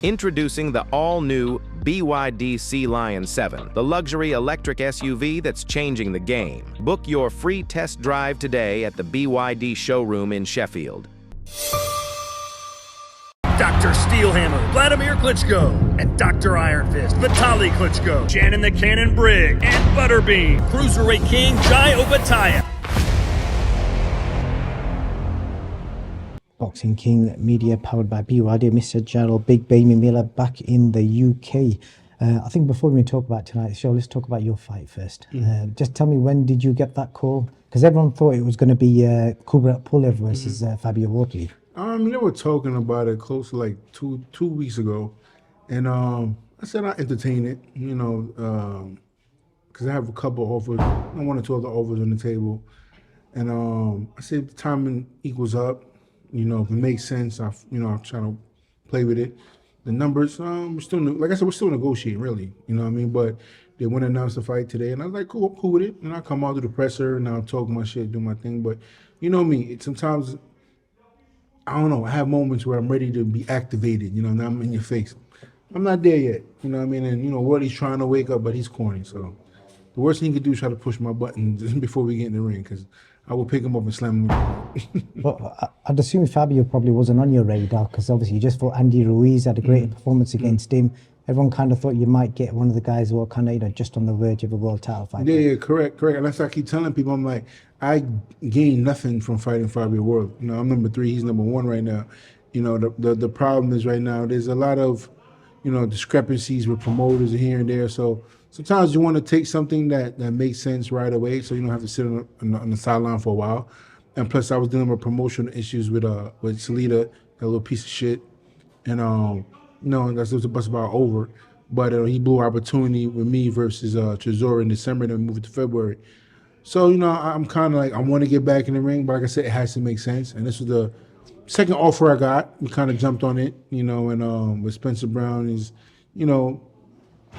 Introducing the all-new BYD Sea Lion 7, the luxury electric SUV that's changing the game. Book your free test drive today at the BYD showroom in Sheffield. Dr. Steelhammer, Vladimir Klitschko, and Dr. Iron Fist, Vitaly Klitschko, Shannon the Cannon Brigg, and Butterbean, Cruiserweight King Jai Opetaia. Boxing King Media powered by BYD, Mr. Jarrell, Big Baby Miller back in the UK. I think before we talk about tonight's show, let's talk about your fight first. Just tell me, when did you get that call? Because everyone thought it was going to be Kubrat Pulev versus Fabio Wardley. They were talking about it close to like two weeks ago, and I said I entertain it, because I have a couple offers, one or two other offers on the table, and I said if the timing equals up, if it makes sense, I'm trying to play with it. The numbers, we're still, like I said, we're still negotiating, really, But they want to announce the fight today, and I was like, cool, I'm cool with it. And I come out to the presser, and I'll talk my shit, do my thing. But you know me, sometimes, I don't know, I have moments where I'm ready to be activated, now I'm in your face. I'm not there yet, And Wardley's trying to wake up, but he's corny, so the worst thing he could do is try to push my button before we get in the ring, because I will pick him up and slam him. But I'd assume Fabio probably wasn't on your radar, because obviously you just fought Andy Ruiz, had a great performance against him. Everyone kind of thought you might get one of the guys who are kind of, just on the verge of a world title fight. Yeah, correct. And that's why I keep telling people, I'm like, I gained nothing from fighting Fabio Wardley. I'm number 3, he's number 1 right now. The problem is right now, there's a lot of, discrepancies with promoters here and there. So sometimes you want to take something that makes sense right away, so you don't have to sit on the sideline for a while. And plus, I was dealing with promotional issues with Salita, that little piece of shit. And that's just about over. But he blew an opportunity with me versus Chisora in December, then we moved to February. So I'm kind of like, I want to get back in the ring, but like I said, it has to make sense. And this was the second offer I got. We kind of jumped on it, and with Spencer Brown is,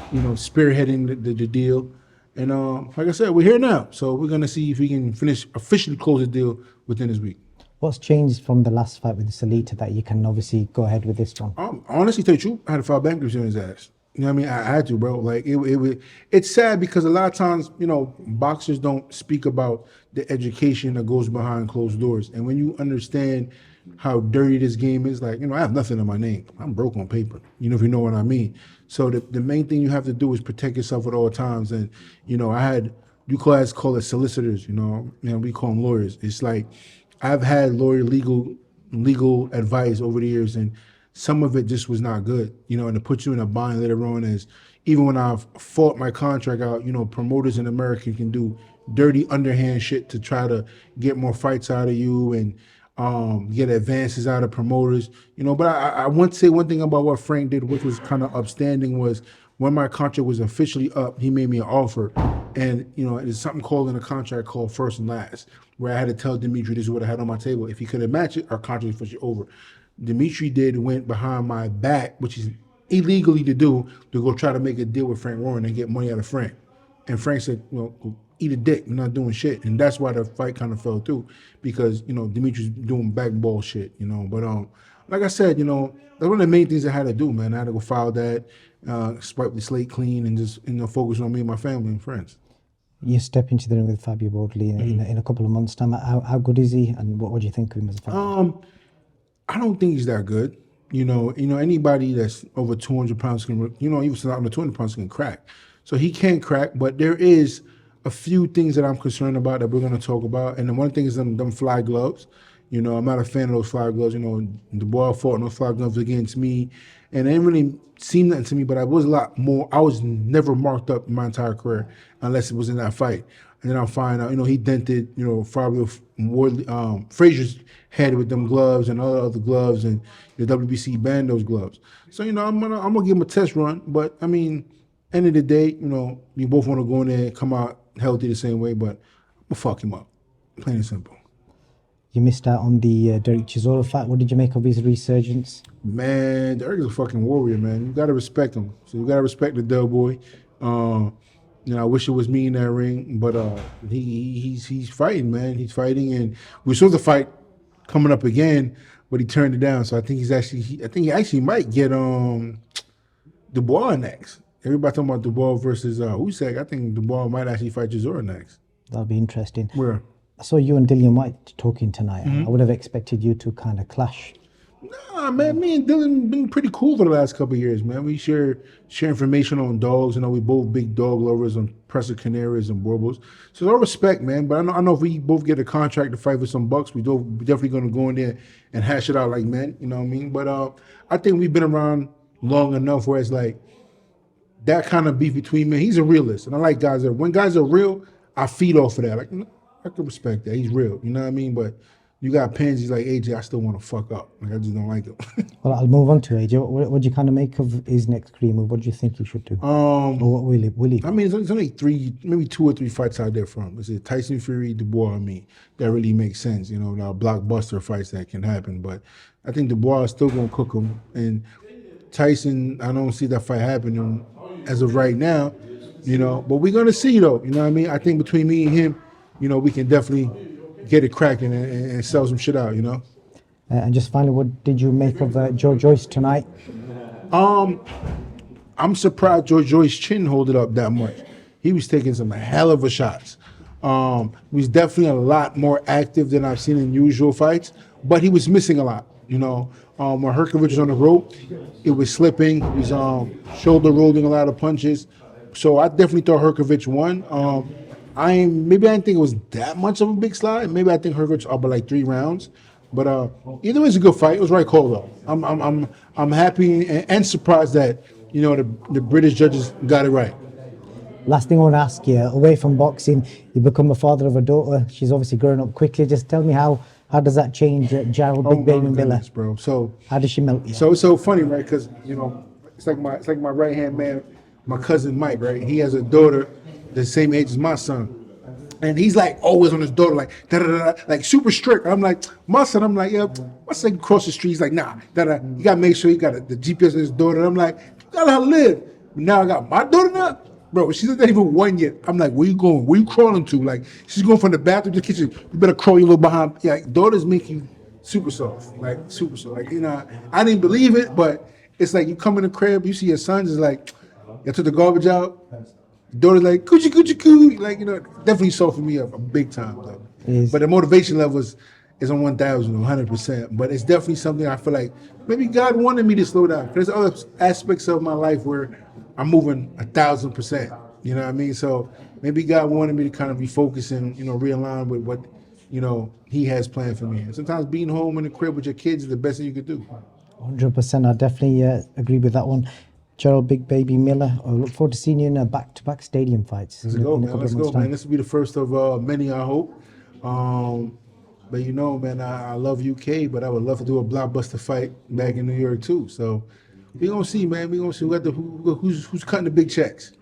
spearheading the deal. And like I said, we're here now. So we're going to see if we can officially close the deal within this week. What's changed from the last fight with Salita that you can obviously go ahead with this one? Honestly, tell you the truth, I had to file bankruptcy on his ass. You know what I mean? I had to, bro. Like, it's sad because a lot of times, boxers don't speak about the education that goes behind closed doors. And when you understand how dirty this game is, like, I have nothing in my name. I'm broke on paper, if you know what I mean. So the main thing you have to do is protect yourself at all times. And, I had, you guys call it solicitors, we call them lawyers. It's like, I've had legal advice over the years, and some of it just was not good, and to put you in a bind later on is, even when I've fought my contract out, promoters in America can do dirty underhand shit to try to get more fights out of you and get advances out of promoters, but I want to say one thing about what Frank did, which was kind of upstanding, was when my contract was officially up, he made me an offer. And, there's something called in a contract called first and last, where I had to tell Dimitri this is what I had on my table. If he couldn't match it, our contract was officially over. Dimitri went behind my back, which is illegally to do, to go try to make a deal with Frank Warren and get money out of Frank. And Frank said, eat a dick, you're not doing shit. And that's why the fight kind of fell through, because, Dimitri's doing backball shit, But like I said, that's one of the main things I had to do, man. I had to go file that, swipe the slate clean, and just, focus on me and my family and friends. You step into the ring with Fabio Wardley in a couple of months' time. How good is he, and what do you think of him as a fighter? I don't think he's that good. Anybody that's over 200 pounds can, even under 200 pounds can crack. So he can't crack, but there is a few things that I'm concerned about that we're going to talk about. And the one thing is them fly gloves. I'm not a fan of those fly gloves. Dubois fought those fly gloves against me, and it didn't really seem nothing to me, but I was a lot more. I was never marked up in my entire career unless it was in that fight. And then I'll find out, he dented, Fabio Wardley, Frazier's head with them gloves and other gloves, and the WBC banned those gloves. So, I'm gonna give him a test run. But I mean, end of the day, we both want to go in there and come out healthy the same way, but I'm gonna fuck him up. Plain and simple. You missed out on the Derek Chisora fight. What did you make of his resurgence? Man, Derek is a fucking warrior, man. You gotta respect him. So you gotta respect the Del Boy. I wish it was me in that ring, but he's fighting, man. He's fighting, and we're supposed to fight coming up again, but he turned it down. So I think I think he actually might get Dubois next. Everybody talking about Dubois versus Usyk. I think Dubois might actually fight Chisora next. That'll be interesting. Where? I saw you and Dillian White talking tonight. I would have expected you to kind of clash. Nah, man, me and Dylan been pretty cool for the last couple of years, man. We share information on dogs. You know, we both big dog lovers on Presser Canaries and Borbos. So no respect, man. But I know if we both get a contract to fight for some bucks, we definitely going to go in there and hash it out like men. You know what I mean? But I think we've been around long enough where it's like that kind of beef between men. He's a realist, and I like guys that when guys are real, I feed off of that. Like I can respect that. He's real. You know what I mean? But you got pansies like AJ, I still want to fuck up. Like I just don't like him. Well, I'll move on to AJ. What do you kind of make of his next career move? What do you think he should do? Or what will he? I mean, there's only maybe 2 or 3 fights out there from. It's Tyson Fury, Dubois. I mean, that really makes sense. You know, now blockbuster fights that can happen. But I think Dubois is still gonna cook him. And Tyson, I don't see that fight happening as of right now. You know, but we're gonna see though. You know what I mean? I think between me and him, you know, we can definitely get it cracking and sell some shit out, you know. And just finally, what did you make of Joyce tonight? I'm surprised Joyce's chin hold it up that much. He was taking some hell of a shots. He was definitely a lot more active than I've seen in usual fights, but he was missing a lot, you know. When Herkovich was on the rope, it was slipping. He was shoulder rolling a lot of punches. So I definitely thought Herkovich won. Maybe I didn't think it was that much of a big slide. Maybe I think Herkovich up by like 3 rounds. But either way, it's a good fight. It was right call though. I'm happy and surprised that, you know, the British judges got it right. Last thing I want to ask you, away from boxing, you become a father of a daughter. She's obviously growing up quickly. Just tell me how does that change Jarrell, Big Baby Miller? Bro. So how does she melt you? So it's so funny, right? Because you know, it's like my right hand man, my cousin Mike, right? He has a daughter the same age as my son. And he's like always on his daughter, like da da da, like super strict. I'm like, my son, I'm like, yeah, my son cross the street. He's like, nah, da da. You gotta make sure you got the GPS of his daughter. And I'm like, you gotta let her live. Now I got my daughter now, bro. She's not even 1 yet. I'm like, where you going? Where you crawling to? Like, she's going from the bathroom to the kitchen. You better crawl your little behind. Yeah, like, daughters make you super soft, like super soft. Like, you know, I didn't believe it, but it's like you come in the crib, you see your sons is like, you took the garbage out. Daughter's like, coochie, coochie, coo. Like, you know, definitely softened me up a big time, though. But the motivation level is on 1,000, 100%. But it's definitely something I feel like maybe God wanted me to slow down. There's other aspects of my life where I'm moving 1,000%. You know what I mean? So maybe God wanted me to kind of be focusing, you know, realign with what, you know, He has planned for me. And sometimes being home in the crib with your kids is the best thing you could do. 100%. I definitely agree with that one. Jarrell, Big Baby Miller, I look forward to seeing you in back-to-back stadium fights. Let's go, man. Let's go, man. This will be the first of many, I hope. But you know, man, I love UK, but I would love to do a blockbuster fight back in New York too. So we're gonna see, man. We're gonna see who's cutting the big checks.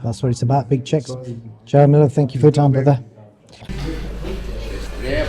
That's what it's about, big checks. Jarrell Miller, thank you for your time, brother. Yeah,